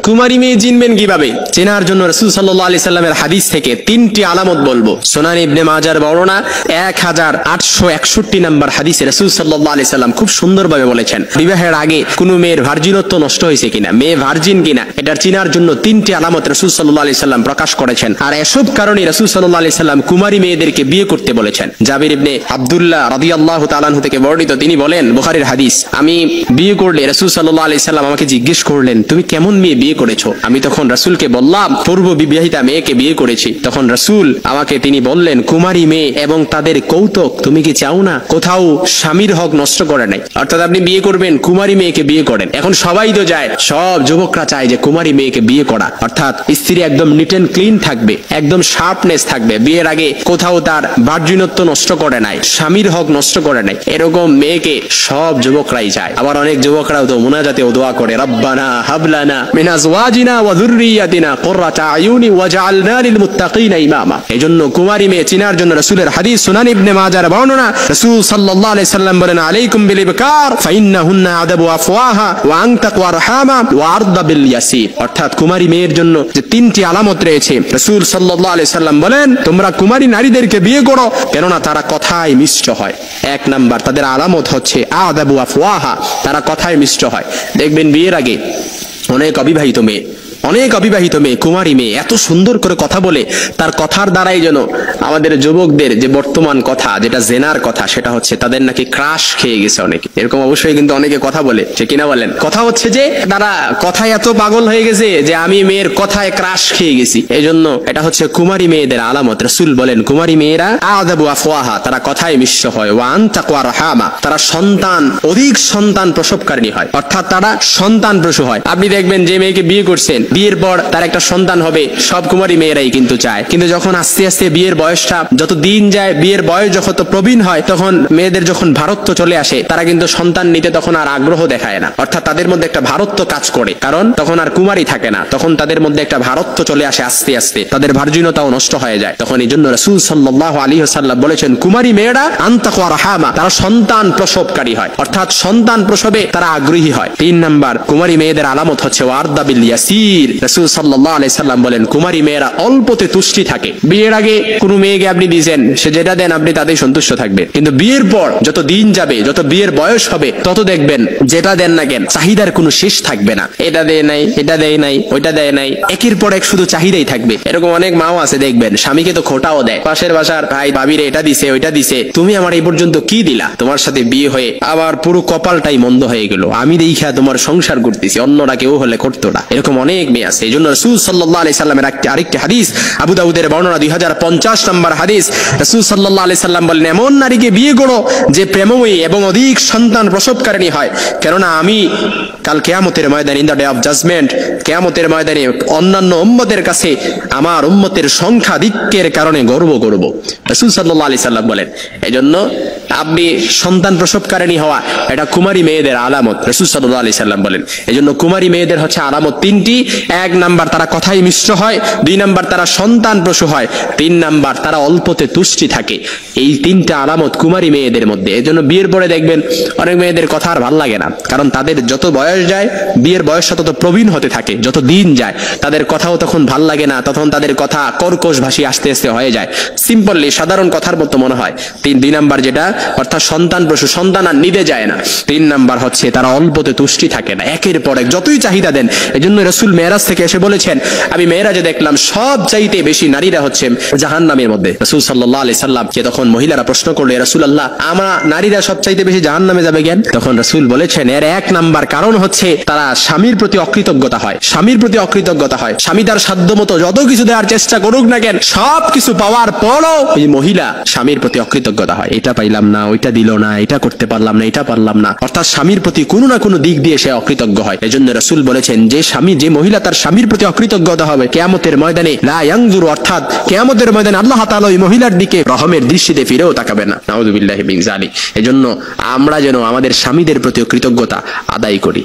কুমারী মেয়ে চিনবেন কিভাবে? চেনার জন্য রাসূল সাল্লাল্লাহু আলাইহি সাল্লামের হাদিস থেকে তিনটি আলামত বলবো। সুনান ইবনে মাজার বর্ণনা 1861 নম্বর হাদিসে রাসূল সাল্লাল্লাহু আলাইহি সাল্লাম খুব সুন্দরভাবে বলেছেন, বিবাহের আগে কোনো মেয়ের ভার্জিনত্ব নষ্ট হয়েছে কিনা, মেয়ে ভার্জিন কিনা, এটার চেনার জন্য তিনটি আলামত রাসূল সাল্লাল্লাহু আলাইহি সাল্লাম প্রকাশ করেছেন। আর এসব কারণে রাসূল সাল্লাল্লাহু আলাইহি সাল্লাম কুমারী মেয়েদেরকে বিয়ে করতে বলেছেন। জাবির ইবনে আব্দুল্লাহ রাদিয়াল্লাহু তাআলা আনহু থেকে বর্ণিত, তিনি বলেন, বুখারীর হাদিস, আমি বিয়ে করলে রাসূল সাল্লাল্লাহু আলাইহি সাল্লাম আমাকে জিজ্ঞেস করলেন, তুমি কেমন মেয়ে বিয়ে করেছো? আমি তখন রাসূলকে বললাম, পূর্ব বিবাহিতা মেয়েকে বিয়ে করেছি। তখন রাসূল আমাকে তিনি বললেন, কুমারী মেয়ে এবং তাদের কৌতুক তুমি কি চাও না? কোথাও স্বামীর হক নষ্ট করে নাই, অর্থাৎ আপনি বিয়ে করবেন, কুমারী মেয়েকে বিয়ে করেন। এখন সবাই তো যায়, সব যুবকরা চায় যে কুমারী মেয়েকে বিয়ে করা, অর্থাৎ স্ত্রী একদম নিট এন্ড ক্লিন থাকবে, একদম শার্পনেস থাকবে, বিয়ের আগে কোথাও তার ভার্জিনত্ব নষ্ট করে নাই, স্বামীর হক নষ্ট করে নাই, এরকম মেয়েকে সব যুবকরাই চায়। আবার অনেক যুবকরাও তো মুনাজাতেও দোয়া করে, রব্বানা হাবলানা মিন আজওয়াজিনা ওয়া যুররিয়াতিনা কুররাতা আয়ুনি ওয়াজআলনা লিল মুত্তাকিনা ইমামা। এজন্য কুমারী মেয়ে চিনার জন্য রাসূলের হাদিস সুনান ইবনে মাজার বর্ণনা, রাসূল সাল্লাল্লাহু আলাইহি সাল্লাম বলেন, আলাইকুম বিল ইবকার ফাইন্নাহুন্না আদাবু আফওয়াহা ওয়া আনতাকু আরহামা ওয়া আরদা বিল ইয়াসির। অর্থাৎ কুমারী মেয়ের জন্য যে তিনটি আলামত রয়েছে, রাসূল সাল্লাল্লাহু আলাইহি সাল্লাম বলেন, তোমরা কুমারী নারীদেরকে বিয়ে করো, কেননা তারা কথায় মিষ্ট হয়। এক নাম্বার তাদের আলামত হচ্ছে আদাবু আফওয়াহা, তারা কথায় মিষ্ট হয়। দেখবেন বিয়ের আগে অনেক অবিবাহিত মেয়ে, কুমারী মেয়ে এত সুন্দর করে কথা বলে, তার কথার দ্বারাই যেন আমাদের যুবকদের যে বর্তমান কথা, যেটা জেনার কথা, সেটা হচ্ছে তাদের নাকি ক্রাশ খেয়ে গেছে অনেকে। এরকম অবশ্যই কিন্তু অনেকে কথা বলে, ঠিক কিনা বলেন? কথা হচ্ছে যে তারা কথায় এত পাগল হয়ে গেছে যে আমি মেয়ের কথায় ক্রাশ খেয়ে গেছি। এই জন্য এটা হচ্ছে কুমারী মেয়েদের আলামত। রাসূল বলেন, কুমারী মেয়েরা আদাবু আফওয়াহা, তারা কথায় মিষ্ট হয়, ওয়া আনতাকু আরহামা, তারা অধিক সন্তান প্রসবকারিণী হয়, অর্থাৎ তারা সন্তান প্রসূ হয়। আপনি দেখবেন যে মেয়েকে বিয়ে করছেন, বিয়ের পর তার একটা সন্তান হবে, সব কুমারী মেয়েরাই কিন্তু চায়। কিন্তু যখন আস্তে আস্তে বিয়ের বয়সটা যত দিন যায়, বিয়ের বয়স যখন প্রবীণ হয়, তখন মেয়েদের যখন ভারত্ব চলে আসে, তারা কিন্তু সন্তান নিতে তখন আর আগ্রহ দেখায় না, অর্থাৎ তাদের মধ্যে একটা ভারত্ব কাজ করে, কারণ তখন আর কুমারী থাকে না, তখন তাদের মধ্যে একটা ভারত্ব চলে আসে, আস্তে আস্তে তাদের ভার্জিনতাও নষ্ট হয়ে যায়। তখন এই জন্য রাসূল সাল্লাল্লাহু আলাইহি ওয়াসাল্লাম বলেছেন, কুমারী মেয়েরা আনতাকু আরহামা, তারা সন্তান প্রসবকারী হয়, অর্থাৎ সন্তান প্রসবে তারা আগ্রহী হয়। 3 নাম্বার কুমারী মেয়েদের আলামত হচ্ছে ওয়ারদা বিল ইয়াসির। রাসূল সাল্লাল্লাহু আলাইহি সাল্লাম বলেন, কুমারী মেয়েরা অল্পতে তুষ্টি থাকে। বিয়ের আগে কোনো মেয়েকে আপনি দিয়েছেন, সে যেটা দেন আপনি তাতেই সন্তুষ্ট থাকবেন, কিন্তু বিয়ের পর যত দিন যাবে, যত বিয়ের বয়স হবে, তত দেখবেন যেটা দেন না কেন চাহিদার কোনো শেষ থাকবে না। এটা দেয় নাই, এটা দেয় নাই, ওইটা দেয় নাই, একের পর এক শুধু চাহিদাই থাকবে। এরকম অনেক মাও আছে দেখবেন, স্বামীকে তো খোটাও দেয়, পাশের বাসার ভাই ভাবিরে এটা দিছে, ওইটা দিছে, তুমি আমার এই পর্যন্ত কি দিলা? তোমার সাথে বিয়ে হয়ে আবার পুরো কপালটাই মন্দ হয়ে গেল, আমি দেখা তোমার সংসার করতেছি, অন্যরা কেউ হলে করতো না। এরকম অনেক মেয়ে আছে। এই জন্য রাসূল সাল্লাল্লাহু আলাইহি সাল্লামের আরেকটি হাদিস, আবু দাউদের বর্ণনা 2050 নম্বর হাদিস, রাসূল সাল্লাল্লাহু আলাইহি সাল্লাম বলেন, এমন নারীকে বিয়ে করো যে প্রেমময়ী এবং অধিক সন্তান প্রসবকারিণী হয়, কেননা আমি কাল কিয়ামতের ময়দানে, in the day of judgment, কিয়ামতের ময়দানে অন্যান্য উম্মতের কাছে আমার উম্মতের সংখ্যাধিক্যের কারণে গর্ব করব। রাসূল সাল্লাল্লাহু আলাইহি সাল্লাম বলেন, এজন্য আপনি সন্তান প্রসবকারিণী হওয়া এটা কুমারী মেয়েদের আলামত, রাসূল সাল্লাল্লাহু আলাইহি সাল্লাম বলেন। এজন্য কুমারী মেয়েদের হচ্ছে আলামত 3টি। 1 নাম্বার তারা কথায় মিষ্ট হয়, 2 নাম্বার তারা সন্তান প্রসূ হয়, 3 নাম্বার তারা অল্পতে তুষ্টি থাকে। এই 3টা আলামত কুমারী মেয়েদের মধ্যে। এজন্য বিয়ের পরে দেখবেন অনেক মেয়েদের কথা আর ভাল লাগে না, কারণ তাদের যত বয়স যায়, বিয়ের বয়সটা তত প্রবীণ হতে থাকে, যত দিন যায় তাদের কথাও তখন ভাল লাগে না, তখন তাদের কথা কর্কশ ভাষী আস্তে আস্তে হয়ে যায়, সিম্পলি সাধারণ কথার মতো মনে হয়। 2 নাম্বার যেটা, অর্থাৎ সন্তান প্রসূ, সন্তান আর নিতে যায় না। 3 নাম্বার হচ্ছে তারা অল্পতে তুষ্টি থাকে না, একের পর এক যতই চাহিদা দেন। এজন্য রাসূল মেরাজ থেকে এসে বলেছেন, আমি মেরাজে দেখলাম সব চাইতে বেশি নারীরা হচ্ছে জাহান্নামের মধ্যে। রাসূল সাল্লাল্লাহু আলাইহি সাল্লামকে তখন মহিলারা প্রশ্ন করলো, ইয়া রাসূলুল্লাহ, আমরা নারীরা সব চাইতে বেশি জাহান্নামে যাবে কেন? তখন রাসূল বলেছেন, এর 1 নাম্বার কারণ হচ্ছে তারা স্বামীর প্রতি অকৃতজ্ঞতা হয়, স্বামী তার সাধ্যমতো যত কিছু দেওয়ার চেষ্টা করুক না কেন, সব কিছু পাওয়ার পরও ওই মহিলা স্বামীর প্রতি অকৃতজ্ঞতা হয়, এটা পাইলাম না, ওইটা দিল না, এটা করতে পারলাম না, এটা পারলাম না, অর্থাৎ স্বামীর প্রতি কোনো না কোনো দিক দিয়ে সে অকৃতজ্ঞ হয়। এজন্য রাসূল বলেছেন, যে মহিলা তার স্বামীর প্রতি অকৃতজ্ঞতা হবে, কিয়ামতের ময়দানে লা ইয়ানজুরু, অর্থাৎ কিয়ামতের ময়দানে আল্লাহ তাআলা ওই মহিলার দিকে রহমের দৃষ্টিতে ফিরেও তাকাবেন না। নাউযুবিল্লাহি মিন যালিক। এজন্য আমরা যেন আমাদের স্বামীদের প্রতি কৃতজ্ঞতা আদায় করি।